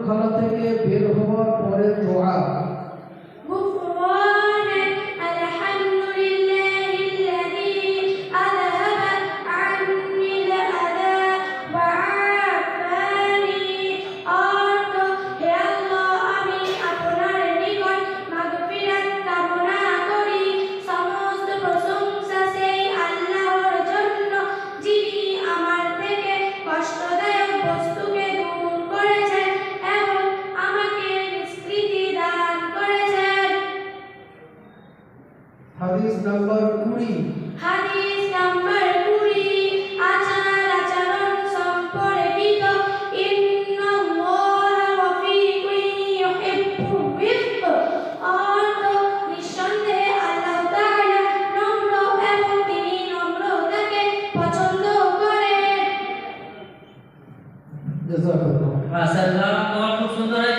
খানা থেকে বের হওয়ার পরে দোয়া হাদিস নাম্বার 20 হাদিস নাম্বার 20 আচার-আচরণ সম্পর্কিত ইন্নাল্লাহা রাফিকুন ইউহিব্বু রিফক অর্থ নিঃসন্দেহে আল্লাহ তাআলা নম্র এবং তিনি নম্রতাকে পছন্দ করেন। জাযাকাল্লাহ। মাশাআল্লাহ, খুব সুন্দর।